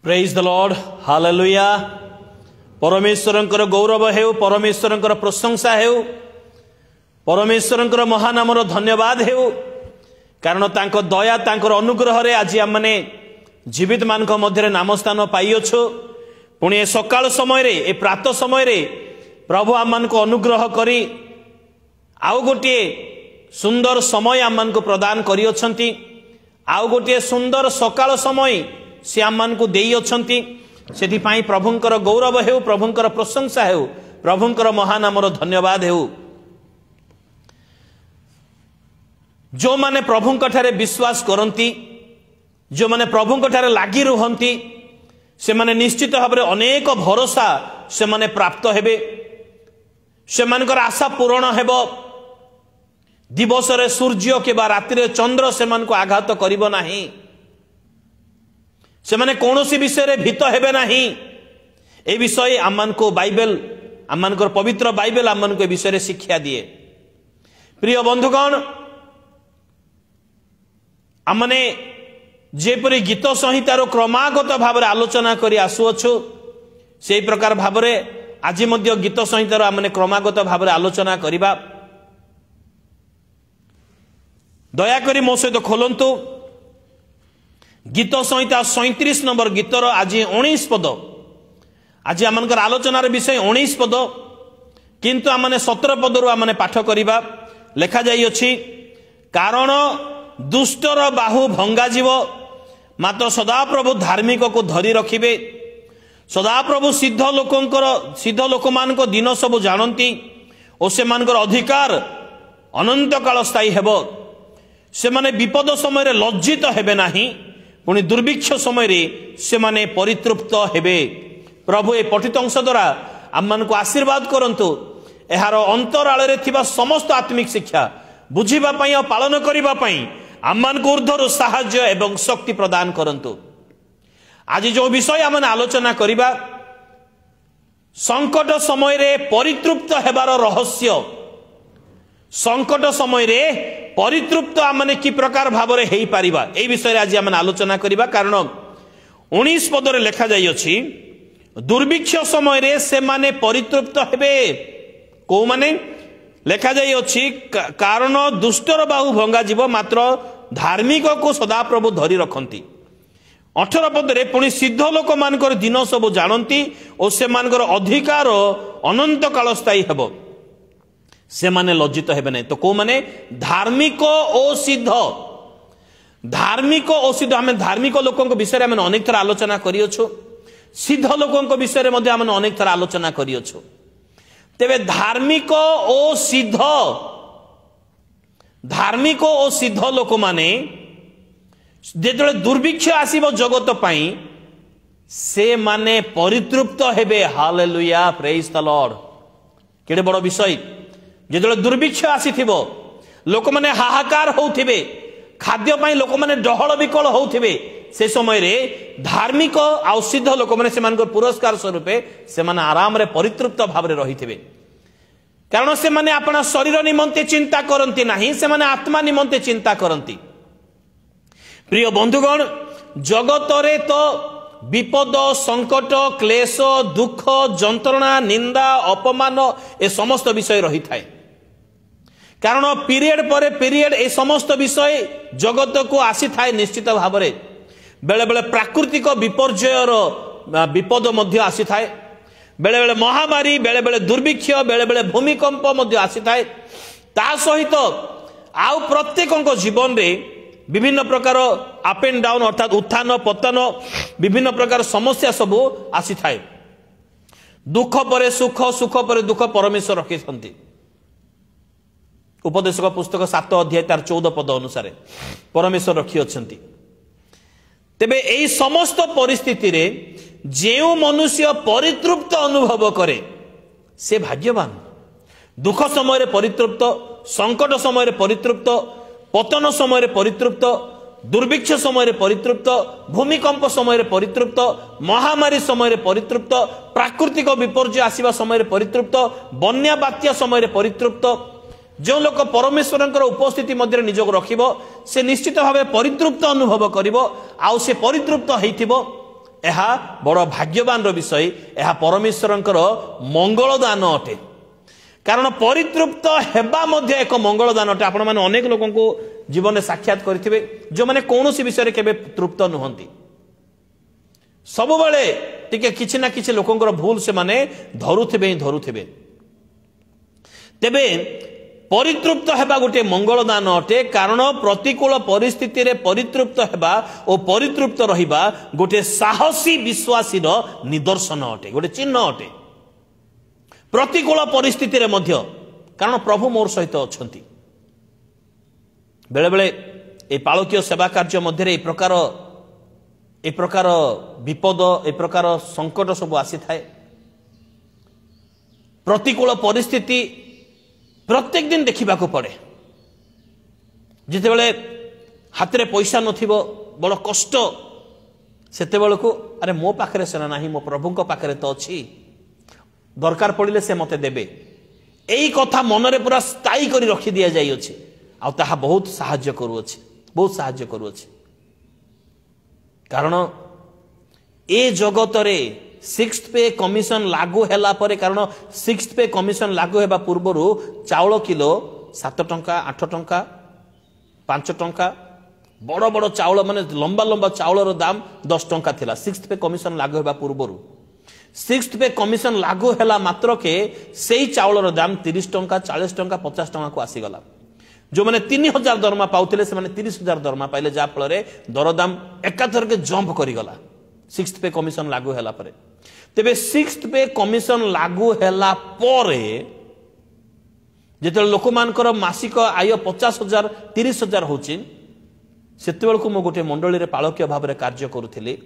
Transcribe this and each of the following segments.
Praise the lord hallelujah. परमेश्वरंकर गौरव हेउ, परमेश्वरंकर प्रशंसा हेउ, परमेश्वरंकर महानामर धन्यवाद हेउ। कारण तांको दया तांकर अनुग्रह रे आज आम माने जीवित मानक मध्य नाम स्थान पाइछु। पुणी सकाळ समय रे ए प्रातः समय रे प्रभु आम मान को अनुग्रह करी आउ गोटे सुंदर समय आम मान को प्रदान करी अछंती। आउ गोटे सुंदर सकाळ समय से आम मान को देई अछंती। सेति पाई प्रभुंकर गौरव हेउ, प्रभुंकर प्रशंसा हेउ, प्रभुंकर महानामर धन्यवाद हेउ। जो माने प्रभुंक ठारे विश्वास करंती, जो माने प्रभुंक ठारे लागि रुहंती, से माने निश्चित भाव में अनेक भरोसा से माने प्राप्त हेबे। से मानकर आशा पूर्ण हेबो। दिवस रे सूर्य के बा राति रे चंद्र से मान को आघात करिबो नाही। से माने कौनसी विषय रे भीत हेबे नाही। ए विषय आमान को बाइबल, आमान को पवित्र बाइबल आमान को ए विषय रे शिक्षा दिए। प्रिय बंधुगण, आमने जेपरी गीत संहितार क्रमागत भाव में आलोचना करी आसुअछु, से प्रकार भाव में आज मध्य गीत संहितार आमने क्रमागत भाव में आलोचना करिबा। दयाकरी मो सहित खोलंतु गीत संहिता 37 नंबर गीतर आज 19 पद। आज आमनकर आलोचनार विषय 19 पद, किंतु आमने 17 पदरु आमने पाठ करिबा। लेखा जाई अछि, कारण दुष्टर बाहु भंगा जीव, मात्र सदाप्रभु धार्मिक को धरी रखिबे। सदाप्रभु सिद्ध लोक मानक दिन सब जानती और से मानकर अधिकार अनंत काल स्थायी हेबो। से माने विपद समय रे लज्जित हेबे नाही, पुणी दुर्भिक्ष समय रे से माने परितृप्त हेबे। प्रभु ए पठित अंश द्वारा आम मान को आशीर्वाद करंतु। एहार अंतराल रे थिबा समस्त आत्मिक शिक्षा बुझिबा पई और पालन करिबा पई आम मान को ऊर्ध्वर साहाय्य एवं शक्ति प्रदान करंतु। आज जो विषय आम आलोचना करिबा, संकट समय रे परितृप्त हेबार रहस्य। संकट समय रे परितृप्त आमने कि प्रकार भाव रे हेई पारिबा, ए विषय रे आज आम आलोचना करिबा। कारण 19 पद रे लेखा जाई अछि, दुर्भिक्ष समय रे से माने परितृप्त हेबे। को माने लेखा जाई अछि, कारण दुष्टर बाहु भंगा जीव, मात्र धार्मिक को सदा प्रभु धरी रखंती। 18 पद रे पुणी सिद्ध लोक मानकर दिन सब जानती और से मानकर अधिकार अनंत काल स्थायी हेबो। से माने लज्जित हेबे नहीं। तो को माने धार्मिक ओ सिद्ध। धार्मिक ओ सिद्ध, हमें धार्मिक लोकों विषय में अनेक थर आलोचना करियछु। सिद्ध लोकों विषय में मध्य हमें अनेक थर आलोचना करियछु। तेबे धार्मिक ओ सिद्ध, धार्मिक ओ सिद्ध लोक माने जेतले दुर्भिक्ष आसीबो जगत पाई, से माने परितृप्त हेबे। Hallelujah, praise the lord. केडे बड़ विषय। जेतले दुर्भिक्ष आसीथिबो, लोक माने हाहाकार होउथिबे, खाद्य पाई लोक माने डहळ विकळ होउथिबे, से समय रे धार्मिक आ सिद्ध लोक माने से मानकर पुरस्कार स्वरूपे से माने आराम रे परितृप्त भाव रे रहिथिबे। कारण से माने अपना शरीर निमंते चिंता करंती नाही, से माने आत्मा निमंते चिंता करंती। प्रिय बंधुगण, जगत रे तो विपद, संकट, क्लेश, दुख, जंत्रणा, निंदा, अपमान ए समस्त विषय रही थाए। कारण पीरियड पर पीरियड ए समस्त विषय जगत को आसी थाए। निश्चित भाव में बेले बेले प्राकृतिक विपर्ययर विपद मध्य आसी थाए, बेले बेले महामारी, बेले बेले दुर्भिक्ष, बेले बेले भूमिकंप मध्य आसी थाए। ता सहित आउ प्रत्येक जीवन रे विभिन्न प्रकार अप एंड डाउन, अर्थात उत्थान पतन, विभिन्न प्रकार समस्या सबू आसी थाए। दुख परे सुख, सुख परे दुख परमेश्वर रखिथंती। उपदेशक पुस्तक 7 अध्याय तार 14 पद अनुसार परमेश्वर रखी अछंती। तेबे एई समस्त परिस्थिति रे जेउ मनुष्य परितृप्त अनुभव करे, से भाग्यवान। दुख समय रे परितृप्त, संकट समय रे परितृप्त, पतन समय रे परितृप्त, दुर्भिक्ष समय रे परितृप्त, भूमिकंप समय रे परितृप्त, महामारी समय रे परितृप्त, प्राकृतिक विपर्य आसीबा समय रे परितृप्त, बन्या बात्या समय रे परितृप्त। जो लोक परमेश्वरंकर उपस्थिति मध्य निजोग रखिबो, से निश्चित भावे परितृप्त अनुभव करिबो। आउ से परितृप्त हेइथिबो यह बड़ भाग्यवान विषय, यह परमेश्वरंकर मंगल दान अटे। कारण परितृप्त हेबा मध्य एक मंगल दान अटे। आपण माने अनेक लोगों को जीवन में साक्षात करिथिबे जो माने कोनोसी विषय केबे तृप्त नुहंती, सब बेले टिके किछि ना किछि लोकंकर भूल से माने धरुथिबे। तेबे परितृप्त हेबा गोटे मंगल दान अटे। कारण प्रतिकूल परिस्थिति रे परितृप्त हेबा और परितृप्त रहिबा गोटे साहसी विश्वासी निदर्शन अटे, गोटे चिन्ह अटे। प्रतिकूल परिस्थिति रे मध्य कारण प्रभु मोर सहित अछंती। बेले बेले ए पालकीय सेवा कार्य मध्य ए प्रकार विपद ए प्रकार संकट सब आसी थाए। प्रतिकूल परिस्थिति प्रत्येक दिन देखा पड़े। जिते बड़े हाथ में पैसा नथिबो बड़ कष्ट, सेते बेलको अरे मो पाखरे सेना नाही, मो प्रभु पाखरे तो अच्छी, दरकार पड़िले से मते देबे। एई कथा मनरे पूरा स्थायी करी रखी दिया जाई अछि। आ ताहा बहुत सहाय्य करूअछि, बहुत सहाय्य करूअछि। कारण ए जगत रे सिक्स्थ पे कमिशन लागू हैला परे, कारण सिक्स्थ पे कमिशन लागू हेबा पूर्वरु चाउल किलो 7 टंका 8 टंका 5 टंका बड़ बड़ चाउल माने लंबा लंबा चाउलर दाम 10 टंका थिला। सिक्स्थ पे कमिशन लागू हेबा पूर्वरु सिक्स्थ पे कमिशन लागू हैला मात्र के सेई चाउलर दाम 30 टंका 40 टंका 50 टंका को आसी गला। जो माने 3000 दरमा पाउथिले से माने 30000 दरमा पाइले, जा फल रे दरदाम एकाथर के जंप करी गला सिक्स्थ पे कमिशन लागू हैला परे। तेबे सिक्स्थ पे कमिशन लागू हैला परे जेते लोक मानकर मासिक आय 50,000 30,000 होची, सेते बेलको मो गोटे मंडली रे पालकीय भाव रे कार्य करूथिली।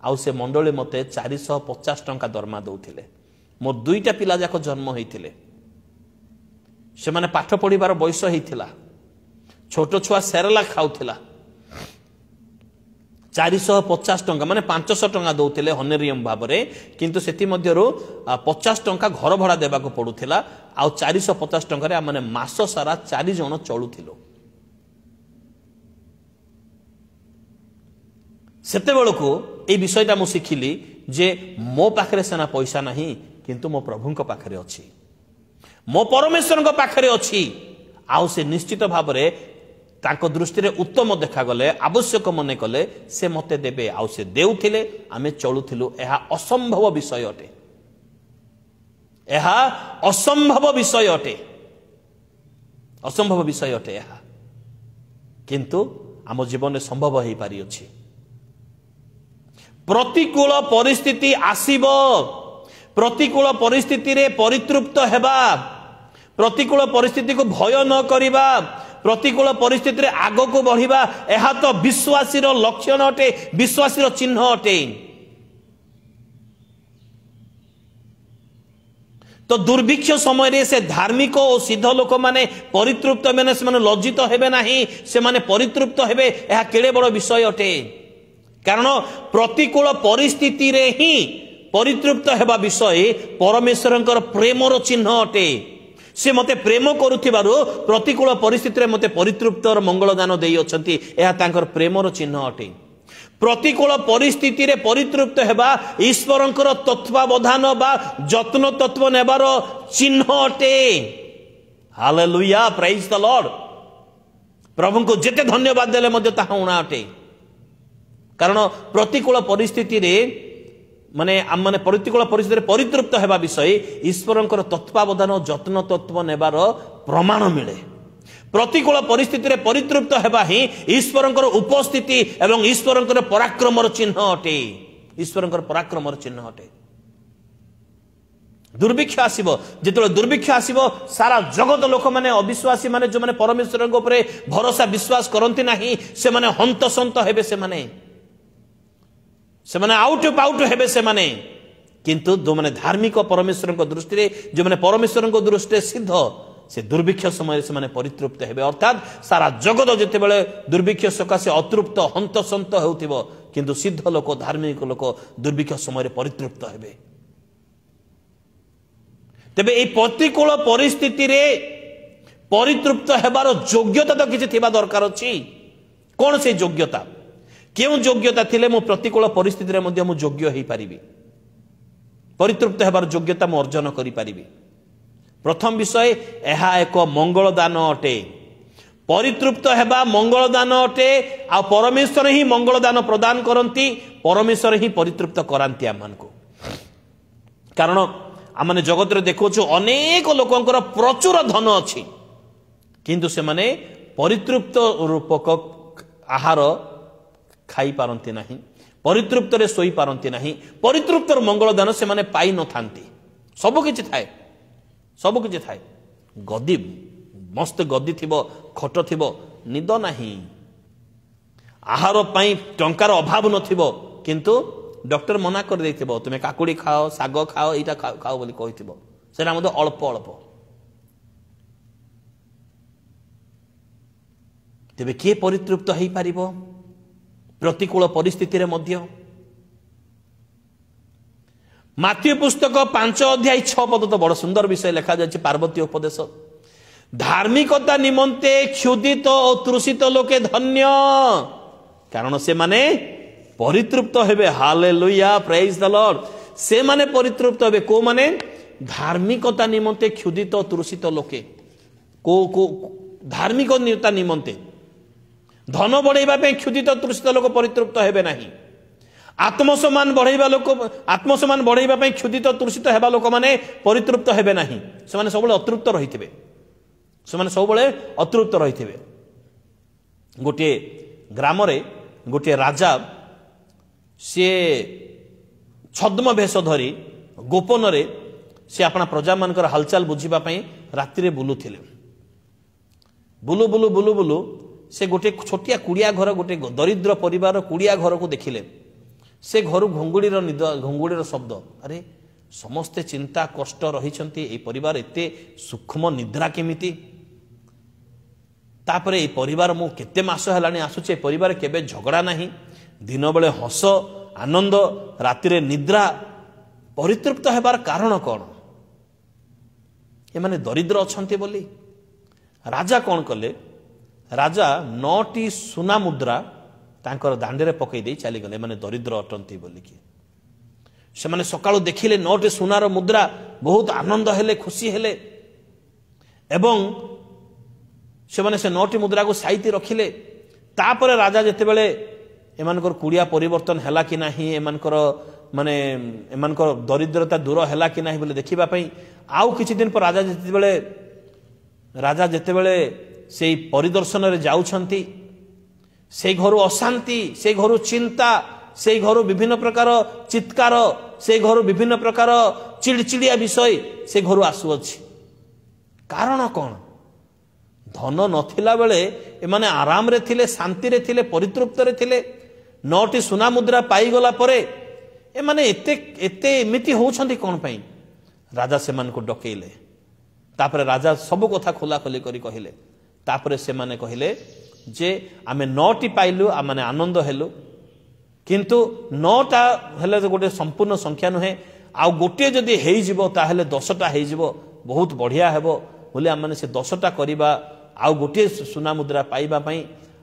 आउ से मंडली मते 450 टंका दरमा दउथिले। मो दुईटा पिला जाक जन्म होइथिले, से माने पाठ पढ़िबार बयस होइथिला, छोट छुआ सेरेला खाउथिला। 450 टंका माने 500 टंका दउथिले हनेरियम भाव रे, किंतु सेति मध्यरो 50 टंका घर भड़ा देबाको पडुथिला। आ 450 टंका रे माने मास सारा 4 जण चलुथिलो। सेते बेलको ए विषयटा मु सिखिली जे मो पाखरे सेना पैसा नाही, किंतु मो प्रभुंक पाखरे अछि, मो परमेश्वरंक पाखरे अछि। आउ से निश्चित भाव रे ताको दृष्टि रे उत्तम देखा गले, आवश्यक मने कले से मते देबे। आउ से देउथिले, आमे चलुथिलु। एहा असंभव विषय अटे, एहा असंभव विषय अटे, असंभव विषय अटे एहा, किंतु आम जीवन में संभव हो पारि अछि। प्रतिकूल परिस्थिति आसीब, प्रतिकूल परिस्थिति रे परितृप्त हेबा, प्रतिकूल परिस्थिति को भय न करिबा, प्रतिकूल परिस्थिति रे आगो को बढ़िबा, एहा तो विश्वासीर लक्षण अटे, विश्वासीर चिन्ह अटे। तो दुर्भिक्ष समय रे से धार्मिक और सिद्ध लोक माने परितृप्त माने से माने लज्जित हेबे नाही, से माने परितृप्त हेबे। एहा केड़े बड़ विषय अटे। कारण प्रतिकूल परिस्थिति रे ही परितृप्त हेबा विषय परमेश्वरंकर प्रेमर चिन्ह अटे। से मते प्रेम करुथिबारु प्रतिकूल परिस्थिति रे मते परितृप्तर मंगल दान देई अछंती, एहा तांकर प्रेमर चिन्ह अटे। प्रतिकूल परिस्थिति रे परितृप्त हेबा ईश्वरंकर तत्वावधान बा जत्न तत्व नेबार चिन्ह अटे। Hallelujah, praise the lord. प्रभु को जेते धन्यवाद देले मध्य ताहा उणा अटे। कारण प्रतिकूल परिस्थिति रे माने माने प्रतिकूल परिस्थिति रे परितृप्त हेबा विषय ईश्वरंकर तत्वावधान और जत्न तत्व नेबार प्रमाण मिले। प्रतिकूल परिस्थिति रे परितृप्त हेबा ही ईश्वरंकर उपस्थिति एवं ईश्वरंकर पराक्रमर चिन्ह अटे, ईश्वरंकर पराक्रमर चिन्ह अटे। दुर्भिक्ष आसीबो, जेतले दुर्भिक्ष आसीबो सारा जगत लोक माने अविश्वासी माने जो माने परमेश्वरंक उपरे भरोसा विश्वास करंती नाही, से माने हंतसंत हेबे, से माने आउट पाउट हेबे से माने। किंतु जो माने धार्मिक परमेश्वरंक दृष्टि रे, जो माने परमेश्वरंक दृष्टि सिद्ध, से दुर्भिक्ष समय से माने परितृप्त हेबे। अर्थात सारा जगत जेते बेले दुर्भिक्ष सकाशे अतृप्त हंतसंत हेउथिबो, किंतु सिद्ध लोक धार्मिक लोक दुर्भिक्ष समय रे परितृप्त हेबे। तेबे ए प्रतिकूल परिस्थिति रे परितृप्त हेबार योग्यता तो किछि थिबा दरकार अछि। कोन से योग्यता? केउ योग्यता थिले मु प्रतिकूल परिस्थिति रे मध्य मु योग्य होई पारिबी परितृप्त हेबार योग्यता मु अर्जन करि पारिबी। प्रथम विषय एहा एक मंगल दान अटे परितृप्त हेबा मंगल दान अटे आ परमेश्वर ही मंगल दान प्रदान करंती परमेश्वर ही परितृप्त करांती आमनको कारण आमने जगत रे देखोछु अनेक लोकंकर प्रचुर धन अछि किंतु से माने परितृप्त रूपक आहार खाई पारंती नहीं परितृप्त रे सोई पारंती नहीं परितृप्त मंगल दान से माने पाई न थांती सब किछि थाए गदी मस्त गदी थिबो खट थिबो निद नहीं आहार पाई टंकार अभाव नथिबो किंतु डॉक्टर मना कर देथिबो तुमे काकुड़ी खाओ साग खाओ एटा खाओ बोली कहिथिबो सेरा मधे अल्प अल्प तेबे के परितृप्त हेई पारिबो प्रतिकूल परिस्थिति रे मध्य माथ्यू पुस्तक 5 अध्याय 6 पद तो बड़ सुंदर विषय लिखा जाय पार्वती उपदेश धार्मिकता निमंते क्षुदित और तृषित लोके धन्य कारण से माने परितृप्त हेबे हालेलुया प्रेज द लॉर्ड से माने परितृप्त हेबे को माने धार्मिकता निमंते क्षुदित और तृषित लोके को धार्मिकता निमंते धन बढ़ाइबा पे क्षुदित तृषित लोक परितृप्त हेबे नहीं आत्मसम्मान बढ़ाइबा पे क्षुदित तृषित हेबा लोक माने परितृप्त हेबे नहीं से माने सबले अतृप्त रहिथिबे से सबले अतृप्त रही गोटे ग्राम रे गोटे राजा सी छद्म भेष धरी गोपन रे सी अपना प्रजा मानकर हालचाल बुझीबा राति बुलुथिले बुलु बुलु बुलु बुलु से गोटे छोटिया कुड़िया घर गोटे दरिद्र परिवार कुड़िया घर को देखिले से घर घुंगुड़ीर शब्द अरे समस्ते चिंता कष्ट रही परिवार एते सूक्ष्म निद्रा केमिति तापरे ए परिवार मु केते मास हेलानी आसुचे परिवार केबे झगड़ा नहीं दिन बेले हस आनंद रातिरे निद्रा परितृप्त हेबार कारण कौन ए माने दरिद्र अछंती बोली राजा कौन कले राजा 9टी सुना मुद्रा तांकर दांडे रे पकई दे चली गले माने दरिद्र अटंती बोली कि से माने सकाळु देखिले 9टी सुनार मुद्रा बहुत आनंद हेले खुशी हेले एवं से माने से 9टी मुद्रा को साइती रखिले तापरे राजा जते बेले एमानकर कुड़िया परिवर्तन हैला कि नाही एमानकर माने एमानकर दरिद्रता दूर हैला कि नाही बोले देखिबा पई आउ किछि दिन पर राजा जते बेले से परिदर्शन रे जाउछंती से घर अशांति से घर चिंता से घर विभिन्न प्रकार चित्कार से घर विभिन्न प्रकार चिड़चिड़िया विषय से घर आसुअछि कारण कौन धन नथिला बेले एमाने आराम रे थिले शांति रे थिले परितृप्त रे थिले 9टी सुना मुद्रा पाई गला परे एमाने एते एमिति होउछंती कोन पई राजा से मान को डकेइले तापरे राजा सब कथा खोला खोली करी कहिले तापरे से माने कहिले जे आमे 9टी पाइलु आ माने आनंद हेलु किंतु 9टा हेले गोटे संपूर्ण संख्या नुहे आ गोटे जदि हेई जिवो ताहेले 10टा हेई जिवो बहुत बढ़िया हेबो बोले आमने से 10टा करिबा आउ गोटे सुना मुद्रा पाइबा पई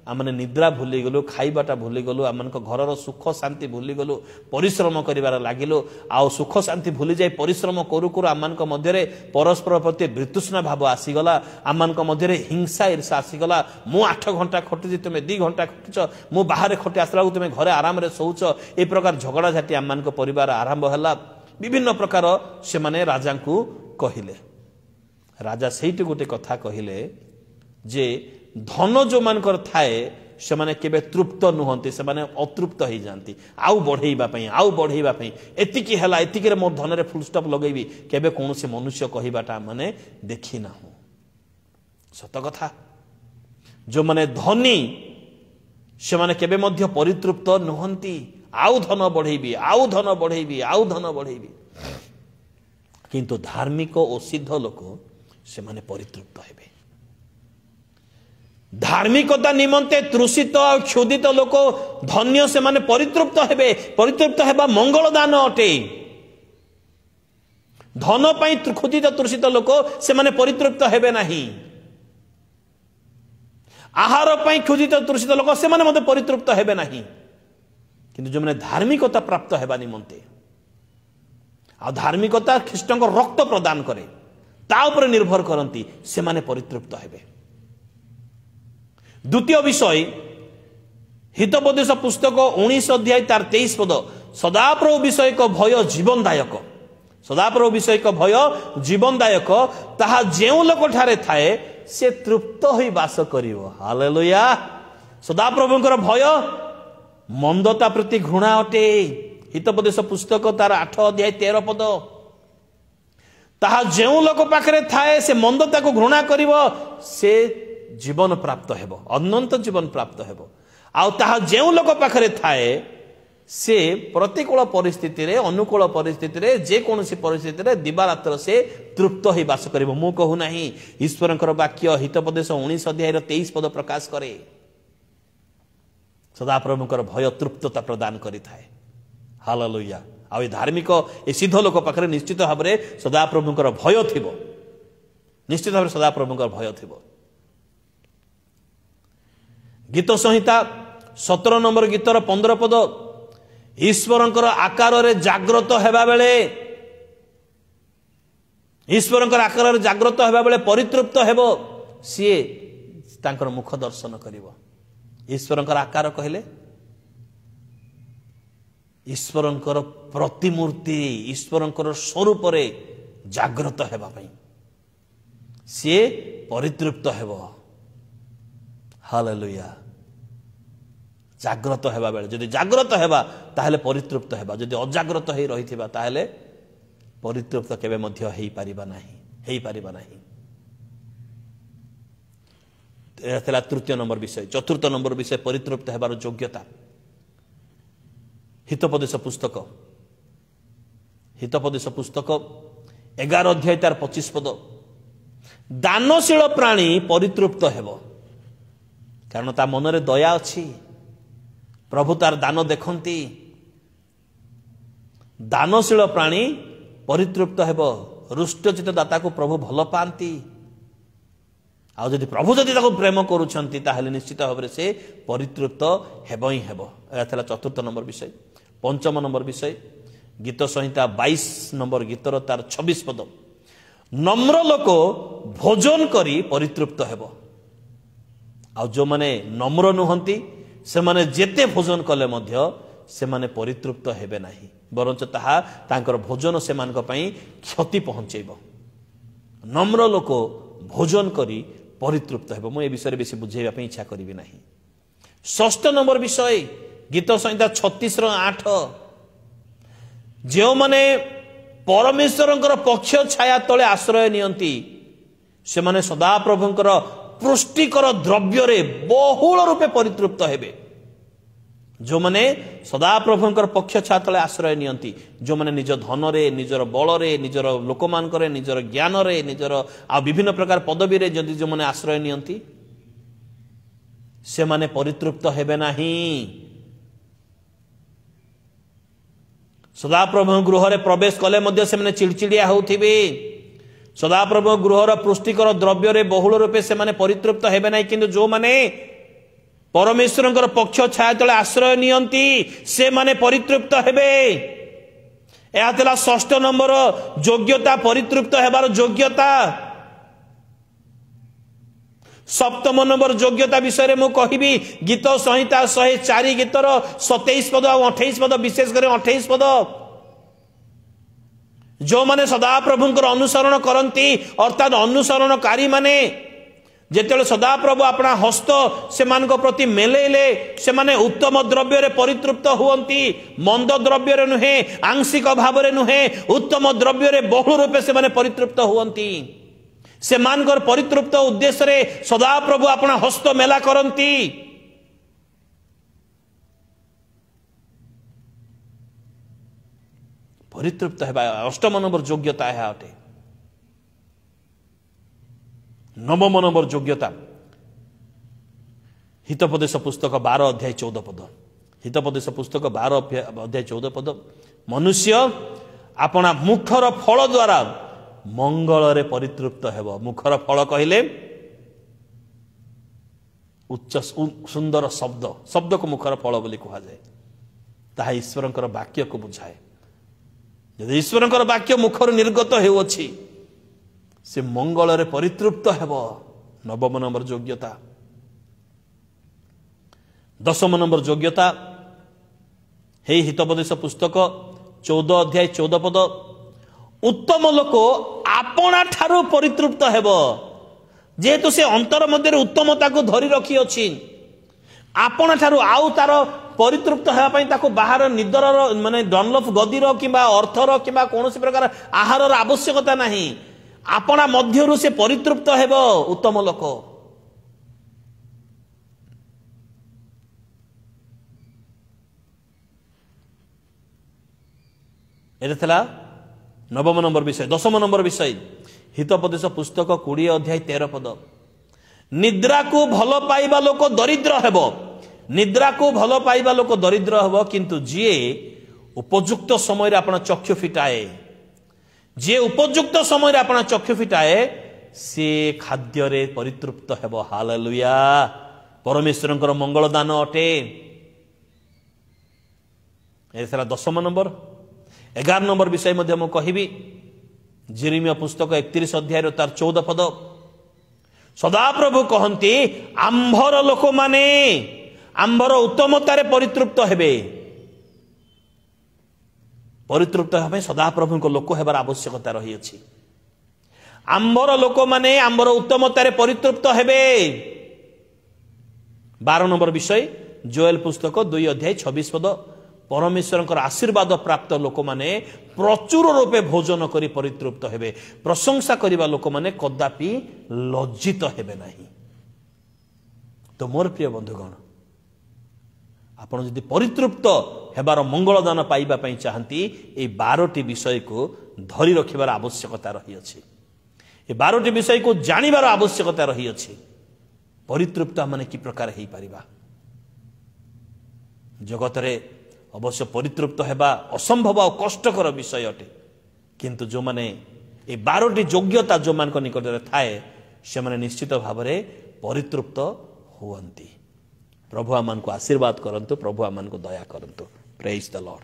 आमने निद्रा भूली गलु खाइबाटा भूली गलु आमनको घरर सुख शांति भूली गलु परिश्रम करिवार लागिलु आउ सुख शांति भूली जाय परिश्रम करू करू आमनको मध्यरे परस्पर प्रति वितृष्णा भाव आसीगला आमनको मध्यरे हिंसा ईर्षा आसीगला मु 8 घंटा खटुची तुमे 2 घंटा खटुच मु बाहर खटि आसला तुमे घरे आराम रे सोउच ए प्रकार झगड़ा झाटी आमनको परिवार आरंभ हला विभिन्न प्रकार से माने राजा को कहिले राजा सेठी गोटे कथा कहिले जे धन जो मानकर थाए से माने केबे तृप्त नुहंती से माने अतृप्त हो जाती आउ बढ़ेइबा पई एतिकी हला एतिकी रे मोर धन रे फुल स्टॉप लगेबी केबे कोन से मनुष्य कहिबाटा माने देखि ना हो सत कथा जो माने धनी से माने केबे मध्य परितृप्त नुहंती आउ धन बढ़ेइबी किंतु धार्मिक और सिद्ध लोक से माने परितृप्त हेबे धार्मिकता निमंते तृषित और क्षुदित लोक धन्य से माने परितृप्त हेबे परितृप्त हेबा मंगल दान अटे धन पई क्षुदित तृषित लोक से माने परितृप्त हेबे नहीं आहार पई क्षुदित तृषित लोक से माने मते परितृप्त हेबे नहीं किंतु जो मैंने धार्मिकता प्राप्त हेबा निमंते आ धार्मिकता ख्रीष्ट रक्त प्रदान करे ता ऊपर निर्भर करती से माने परितृप्त हेबे। द्वितीय विषय हितोपदेश पुस्तक 19 अध्याय तार 23 पद सदाप्रभु विषय को भय जीवनदायक सदाप्रभु विषय को भय जीवनदायक ताहा जेउ लोक ठारे थाए से तृप्त होई वास करिवो। हालेलुया। सदाप्रभुंकर भय मंदता प्रति घृणा अटे। हितोपदेश पुस्तक तार 8 अध्याय 13 पद ताहा जेउ लोक पाखरे थाए से मंदता को घृणा करिवो से जीवन प्राप्त हेबो अनंत जीवन प्राप्त हेबो। आउ ताहा जेउ लोक पाखरे थाए से प्रतिकूल परिस्थिति रे अनुकूल परिस्थिति रे जे कोनोसी परिस्थिति रे दिवारात्र से तृप्त होई वास करिवो। मु कहू नाही ईश्वरंकर वाक्य हितोपदेश 19 अध्याय 23 पद प्रकाश करे। सदाप्रभुंकर भय तृप्तता प्रदान करि थाए। हालेलुया। आ धार्मिक ए सिद्ध लोक पाखरे निश्चित भाव में सदाप्रभुंकर भय थिबो निश्चित भाव में सदाप्रभुंकर भय थिबो। गीत संहिता 17 नंबर गीतर 15 पद ईश्वरंकर आकार रे जाग्रत हेबा बेले ईश्वरंकर आकार रे जाग्रत हेबा बेले परितृप्त हेबो सी तांकर मुख दर्शन करिवो। ईश्वरंकर आकार कहले ईश्वरंकर प्रतिमूर्ति ईश्वरंकर स्वरूप रे जाग्रत हेबा पई सी परितृप्त हेबो। हालेलुया। जाग्रत हेबा बेले जदि जाग्रत हेबा ताहले परितृप्त हेबा जदि अजाग्रत हेई रहिथिबा ताहले परितृप्त केबे मध्य हेई परिबा नाही। एथला तृतीय नंबर विषय। चतुर्थ नंबर विषय परितृप्त हेबार योग्यता। हितोपदेश पुस्तक 11 अध्याय तार 25 पद दानशील प्राणी परितृप्त हेबो कारण ता मनरे दया अछि प्रभु तार दान देखंती। दानशील प्राणी परितृप्त हेबो रुष्टचित दाता को प्रभु भल पाती। आउ जदि प्रभु जदि ताको प्रेम करूछंती ताहले निश्चित भाव से परितृप्त हेबो ही हेबो। एथला चतुर्थ नंबर विषय। पंचम नंबर विषय गीत संहिता 22 नंबर गीतर तार 26 पद नम्र लोक भोजन करी परितृप्त हेबो। आ जो माने नम्र नुहंती से माने जेते भोजन कले मध्य से माने परितृप्त हेबे नाही बरंच ताहा तांकर भोजन से मानक पई क्षति पहुंचेबो। नम्र लोक भोजन करी परितृप्त हेबो। मु ए विषय बेसी बुझेबा पई इच्छा करिवि नाही। षष्ठ नंबर विषय गीत संहिता 36 रो 8 जो माने परमेश्वरंकर पक्ष छाया तले आश्रय नियंती से माने सदा प्रभुंकर पुष्टिकर द्रव्य रे बहुल रूपे परितृप्त हेबे। जो माने सदा प्रभुंकर पक्ष छाया तले आश्रय नियंती जो माने निज धन रे निजर बल रे निजर लोकमान करे निजर ज्ञान रे निजर आ विभिन्न प्रकार पदवी रे जदि जो माने आश्रय नियंती से माने परितृप्त हेबे नाही। सदाप्रभु गृह रे प्रवेश कले मध्य से माने चिड़चिड़िया होउथिबे। सदाप्रभु गृहर पुष्टिकर द्रव्य रे बहुल रूपे से माने परितृप्त हेबे नाही किंतु जो माने परमेश्वरंकर पक्ष छाया तले आश्रय नियंती से माने परितृप्त हेबे। एहा तला षष्ठ नंबर योग्यता परितृप्त हेबार योग्यता। सप्तम नंबर योग्यता विषय में कहबी गीत संहिता 104 गीतर 27 पद और 28 पद विशेष कर 28 पद जो माने सदा प्रभुंकर अनुसरण करती अर्थात अनुसरणकारी माने जेतेले सदा प्रभु अपना हस्त से मानक प्रति मेलेले से माने उत्तम द्रव्य रे परितृप्त हुवंती मंद द्रव्य रे नुहे आंशिक भाव रे नुहे उत्तम द्रव्य रे बहुल रूपे से माने परितृप्त हुवंती से मानकर परितृप्त उद्देश्य रे सदा प्रभु अपना हस्त मेला करती। परितृप्त है अष्टम नंबर योग्यता है अटे। नवम नंबर योग्यता हितोपदेश पुस्तक 12 अध्याय 14 पद। हितोपदेश पुस्तक 12 अध्याय 14 पद मनुष्य अपना मुखर फल द्वारा मंगल रे परितृप्त हेबो। मुखर फल कहले उच्च सुंदर शब्द को मुखर फल बोली कहा जाए। ତାହା ଈଶ୍ୱରଙ୍କର ବାକ୍ୟକୁ ବୁଝାଏ। ଯଦି ଈଶ୍ୱରଙ୍କର ବାକ୍ୟ ମୁଖରୁ ନିର୍ଗତ ହେଉଅଛି ସେ ମଙ୍ଗଳରେ ପରିତୃପ୍ତ ହେବ। 9 ନମ୍ବର ଯୋଗ୍ୟତା। 10 ନମ୍ବର ଯୋଗ୍ୟତା ହେଇ ହିତୋପଦେଶ ପୁସ୍ତକ 14 ଅଧ୍ୟାୟ 14 ପଦ, ଉତ୍ତମ ଲୋକ ଆପଣା ଠାରୁ ପରିତୃପ୍ତ ହେବ। ଯେହେତୁ ସେ ଅନ୍ତର ମଧ୍ୟରେ ଉତ୍ତମତାକୁ ଧରି ରଖିଅଛି, ଆପଣା ଠାରୁ ଆଉ ତାର ପରିତୃପ୍ତ ହେବା ପାଇଁ ତାକୁ ବାହାର ନିଦରର ମାନେ ଡନଲଫ ଗଦିର କିମ୍ବା ଅର୍ଥର କିମ୍ବା କୌଣସି ପ୍ରକାର ଆହାରର ଆବଶ୍ୟକତା ନାହିଁ। ଆପଣା ମଧ୍ୟରୁ ସେ ପରିତୃପ୍ତ ହେବ ଉତ୍ତମ ଲୋକ। এটা ଥିଲା 9 ନମ୍ବର ବିଷୟ। 10 ନମ୍ବର ବିଷୟ ହିତୋପଦେଶ ପୁସ୍ତକ 20 ଅଧ୍ୟାୟ 13 ପଦ, ନିଦ୍ରାକୁ ଭଲ ପାଇବା ଲୋକ ଦରିଦ୍ର ହେବ। ନିଦ୍ରାକୁ ଭଲ ପାଇବା ଲୋକ ଦରିଦ୍ର ହେବ, କିନ୍ତୁ ଯିଏ ଉପଯୁକ୍ତ ସମୟରେ ଆପଣ ଚକ୍ଷୁ ଫିଟାଏ, ଯିଏ ଉପଯୁକ୍ତ ସମୟରେ ଆପଣ ଚକ୍ଷୁ ଫିଟାଏ ସିଏ ଖାଦ୍ୟରେ ପରିତୃପ୍ତ ହେବ। ହାଲେଲୁୟା। ପରମେଶ୍ୱରଙ୍କର ମଙ୍ଗଳ ଦାନ ଅଟେ। ଏ ଥିଲା 10 ନମ୍ବର। 11 ନମ୍ବର ବିଷୟ ମଧ୍ୟ ମୁଁ କହିବି। ଯେରେମିୟା ପୁସ୍ତକ 31 ଅଧ୍ୟାୟର ତାର 14 ପଦ, ସଦାପ୍ରଭୁ କହନ୍ତି ଆମ୍ଭର ଲୋକମାନେ ଆମ୍ଭର ଉତ୍ତମତାରେ ପରିତୃପ୍ତ ହେବେ। ପରିତୃପ୍ତ ହେବା ପାଇଁ ସଦାପ୍ରଭୁଙ୍କ ଲୋକ ହେବାର ଆବଶ୍ୟକତା ରହିଅଛି। ଆମ୍ଭର ଲୋକମାନେ ଆମ୍ଭର ଉତ୍ତମତାରେ ପରିତୃପ୍ତ ହେବେ। 12 ନମ୍ବର ବିଷୟ ଜୋଏଲ ପୁସ୍ତକ 2 ଅଧ୍ୟାୟ 26 ପଦ, ପରମେଶ୍ୱରଙ୍କର ଆଶୀର୍ବାଦ ପ୍ରାପ୍ତ ଲୋକମାନେ ପ୍ରଚୁର ରୂପେ ଭୋଜନ କରି ପରିତୃପ୍ତ ହେବେ। ପ୍ରଶଂସା କରିବା ଲୋକମାନେ କଦାପି ଲଜ୍ଜିତ ହେବେ ନାହିଁ। ତ ମୋର ପ୍ରିୟ ବନ୍ଧୁଗଣ, ଆପଣ ଯଦି ପରିତୃପ୍ତ ହେବାର ମଙ୍ଗଳ ଦାନ ପାଇବା ପାଇଁ ଚାହାନ୍ତି, এই 12ଟି ବିଷୟକୁ ଧରି ରଖିବାର ଆବଶ୍ୟକତା ରହିଅଛି। এই 12ଟି ବିଷୟକୁ ଜାଣିବାର ଆବଶ୍ୟକତା ରହିଅଛି। ପରିତୃପ୍ତ ମାନେ କି ପ୍ରକାର ହେଇପାରିବା। ଜଗତରେ ଅବଶ୍ୟ ପରିତୃପ୍ତ ହେବା ଅସମ୍ଭବ ଆଉ କଷ୍ଟକର ବିଷୟ ଅଟେ, କିନ୍ତୁ ଯେଉଁମାନେ এই 12ଟି ଯୋଗ୍ୟତା ଯେଉଁମାନଙ୍କ ନିକଟରେ ଥାଏ ସେମାନେ ନିଶ୍ଚିତ ଭାବରେ ପରିତୃପ୍ତ ହୁଅନ୍ତି। ପ୍ରଭୁ ଆମମାନଙ୍କୁ ଆଶୀର୍ବାଦ କରନ୍ତୁ। ପ୍ରଭୁ ଆମମାନଙ୍କୁ ଦୟା କରନ୍ତୁ। ପ୍ରେଜ୍ ଦ ଲର୍ଡ।